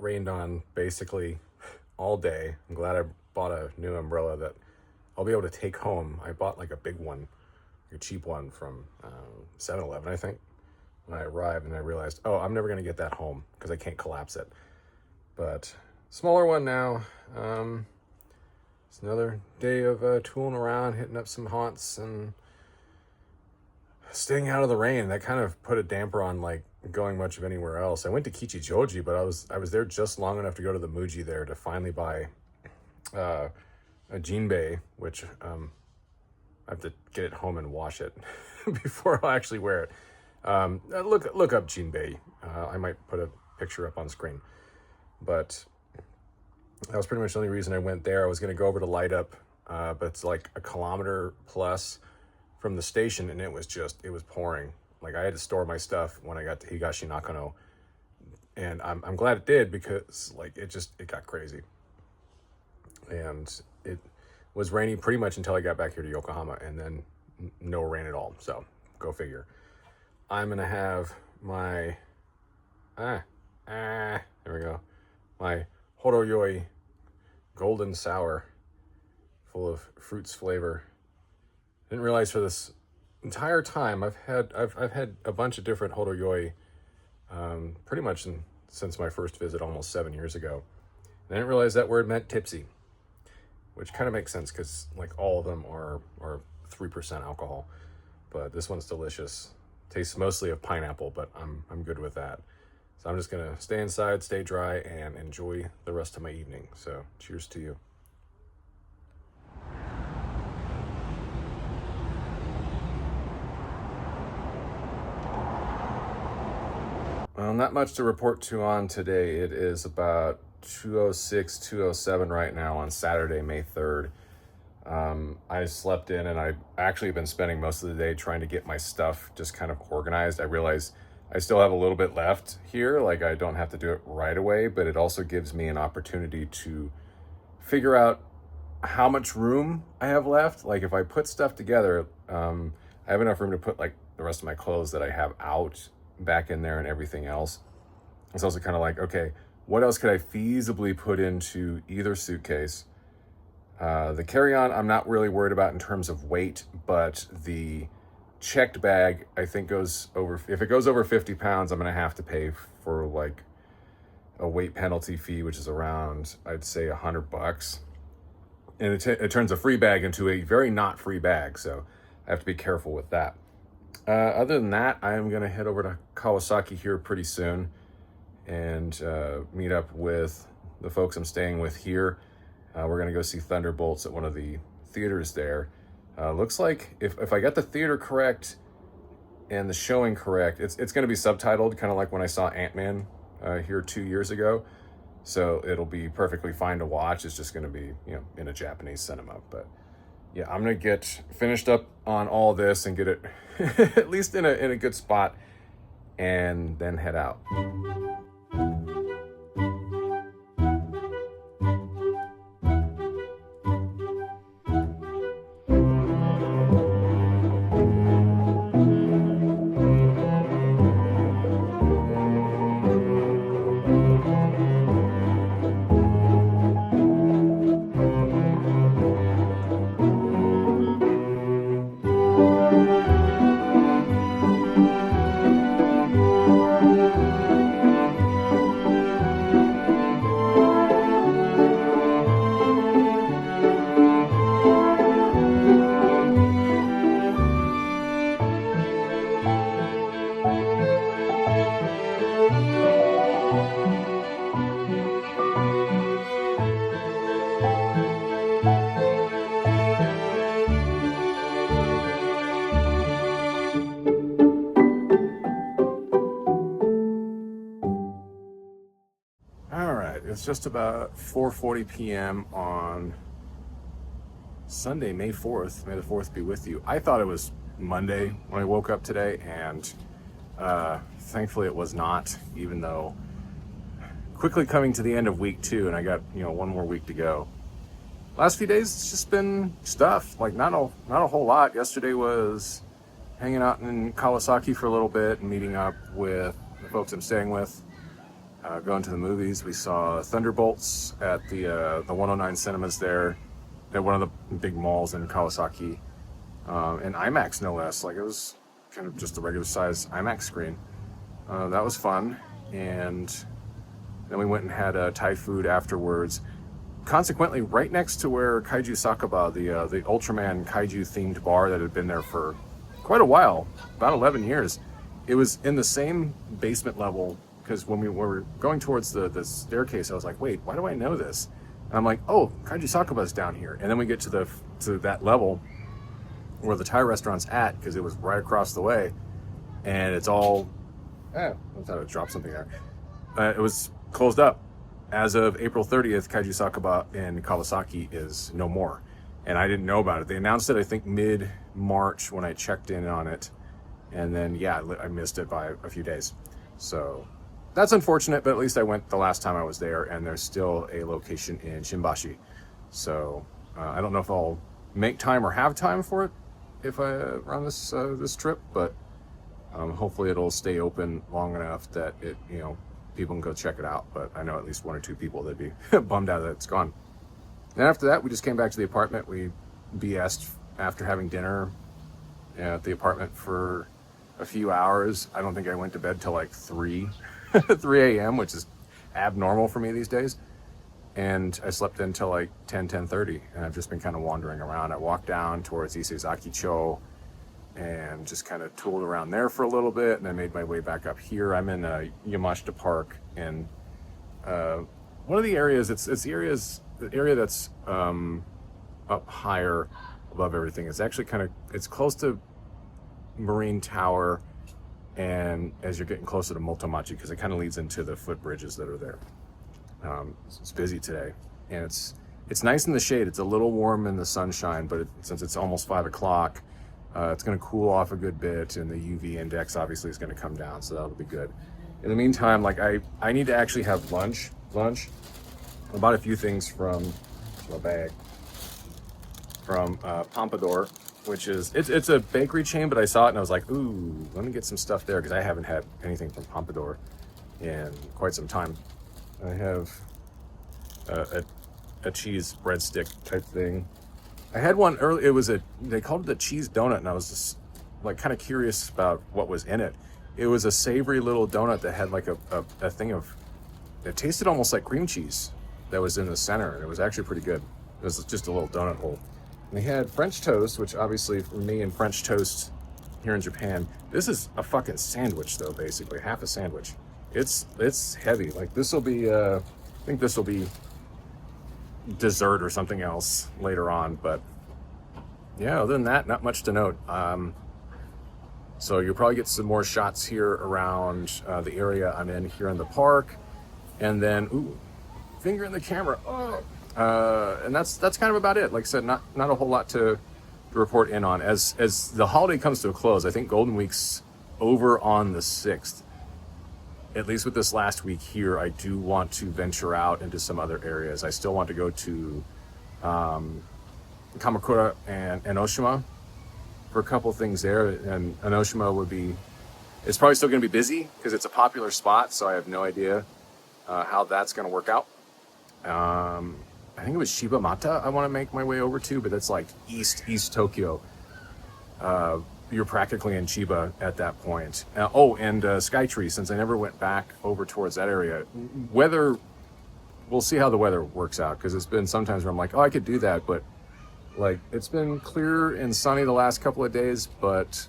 rained on basically all day. I'm glad I bought a new umbrella that I'll be able to take home. I bought like a big one, a cheap one from 7-Eleven, I think, when I arrived, and I realized, oh, I'm never going to get that home because I can't collapse it. But smaller one now. It's another day of tooling around, hitting up some haunts and staying out of the rain. That kind of put a damper on like going much of anywhere else. I went to Kichijoji, but I was there just long enough to go to the Muji there to finally buy a jinbei, which I have to get it home and wash it before I'll actually wear it. Look up jinbei. I might put a picture up on screen, but that was pretty much the only reason I went there. I was going to go over to Light Up, but it's like a kilometer plus from the station, and it was pouring. Like, I had to store my stuff when I got to Higashi Nakano, and I'm glad it did, because like it got crazy. And it was rainy pretty much until I got back here to Yokohama, and then no rain at all. So go figure. I'm gonna have my there we go, my Horoyoi golden sour full of fruits flavor. Didn't realize for this entire time I've had a bunch of different Horoyoi pretty much since my first visit almost 7 years ago. And I didn't realize that word meant tipsy, which kind of makes sense because like all of them are 3% alcohol. But this one's delicious. Tastes mostly of pineapple, but I'm good with that. So I'm just gonna stay inside, stay dry, and enjoy the rest of my evening. So cheers to you. Well, not much to report to on today. It is about 2:06, 2:07 right now on Saturday, May 3rd. I slept in, and I've actually been spending most of the day trying to get my stuff just kind of organized. I realize I still have a little bit left here. Like, I don't have to do it right away, but it also gives me an opportunity to figure out how much room I have left. Like, if I put stuff together, I have enough room to put like the rest of my clothes that I have out back in there and everything else. It's also kind of like, okay, what else could I feasibly put into either suitcase? The carry-on, I'm not really worried about in terms of weight, but the checked bag, I think if it goes over 50 pounds, I'm going to have to pay for like a weight penalty fee, which is around, I'd say $100. And it turns a free bag into a very not free bag. So I have to be careful with that. Other than that, I am going to head over to Kawasaki here pretty soon and meet up with the folks I'm staying with here. We're going to go see Thunderbolts at one of the theaters there. Looks like if I got the theater correct and the showing correct, it's going to be subtitled, kind of like when I saw Ant-Man here 2 years ago. So it'll be perfectly fine to watch. It's just going to be, in a Japanese cinema. But yeah, I'm going to get finished up on all this and get it at least in a good spot, and then head out. It's just about 4:40 p.m. on Sunday, May 4th. May the 4th be with you. I thought it was Monday when I woke up today, and thankfully it was not, even though quickly coming to the end of week 2, and I got, one more week to go. Last few days, it's just been stuff, like not a whole lot. Yesterday was hanging out in Kawasaki for a little bit and meeting up with the folks I'm staying with. going to the movies. We saw Thunderbolts at the 109 cinemas there, at one of the big malls in Kawasaki, and IMAX no less. Like, it was kind of just a regular size IMAX screen. That was fun, and then we went and had Thai food afterwards. Consequently, right next to where Kaiju Sakaba, the Ultraman Kaiju themed bar that had been there for quite a while, about 11 years, it was in the same basement level. Because when we were going towards the staircase, I was like, wait, why do I know this? And I'm like, oh, Kaiju Sakaba's down here. And then we get to that level where the Thai restaurant's at, because it was right across the way, and it's all, I thought I dropped something there. It was closed up. As of April 30th, Kaiju Sakaba in Kawasaki is no more. And I didn't know about it. They announced it, I think, mid-March when I checked in on it. And then, yeah, I missed it by a few days. So that's unfortunate, but at least I went the last time I was there, and there's still a location in Shimbashi. So I don't know if I'll make time or have time for it if I run this trip, but hopefully it'll stay open long enough that people can go check it out. But I know at least one or two people that'd be bummed out that it's gone. And after that, we just came back to the apartment. We BS'd after having dinner at the apartment for a few hours. I don't think I went to bed till like 3 a.m., which is abnormal for me these days. And I slept until like 10:30, and I've just been kind of wandering around. I walked down towards Isezaki-cho and just kind of tooled around there for a little bit, and I made my way back up here. I'm in Yamashita Park, and one of the areas, it's the area that's up higher above everything. It's actually it's close to Marine Tower, and as you're getting closer to Motomachi, because it kind of leads into the footbridges that are there. It's busy today, and it's nice in the shade. It's a little warm in the sunshine, but since it's almost 5 o'clock, it's going to cool off a good bit, and the UV index obviously is going to come down, so that'll be good. In the meantime, like I need to actually have lunch. I bought a few things from my bag from Pompadour, which is it's a bakery chain, but I saw it and I was like, ooh, let me get some stuff there, because I haven't had anything from Pompadour in quite some time. I have a cheese breadstick type thing. I had one early. They called it the cheese donut, and I was just like kind of curious about what was in it. It was a savory little donut that had like a thing of, it tasted almost like cream cheese that was in the center, and it was actually pretty good. It was just a little donut hole. And they had French toast, which obviously for me and French toast here in Japan, this is a fucking sandwich though, basically half a sandwich. It's heavy. Like this will be, I think this will be dessert or something else later on, but yeah, other than that, not much to note. So you'll probably get some more shots here around the area I'm in here in the park, and then ooh, finger in the camera. And that's kind of about it. Like I said, not a whole lot to report in on. As the holiday comes to a close, I think Golden Week's over on the 6th. At least with this last week here, I do want to venture out into some other areas. I still want to go to Kamakura and Enoshima for a couple things there. And Enoshima it's probably still going to be busy because it's a popular spot, so I have no idea how that's going to work out. I think it was Shibamata I want to make my way over to, but that's like East Tokyo. You're practically in Chiba at that point. And Skytree, since I never went back over towards that area. We'll see how the weather works out, because it's been sometimes where I'm like, oh, I could do that, but like it's been clear and sunny the last couple of days, but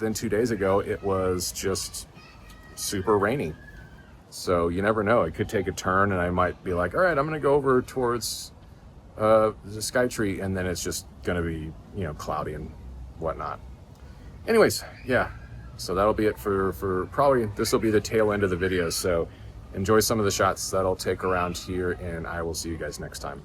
then 2 days ago it was just super rainy. So you never know, it could take a turn and I might be like, all right, I'm gonna go over towards the Skytree, and then it's just gonna be cloudy and whatnot. Anyways, yeah, so that'll be it for probably, this will be the tail end of the video. So enjoy some of the shots that I'll take around here, and I will see you guys next time.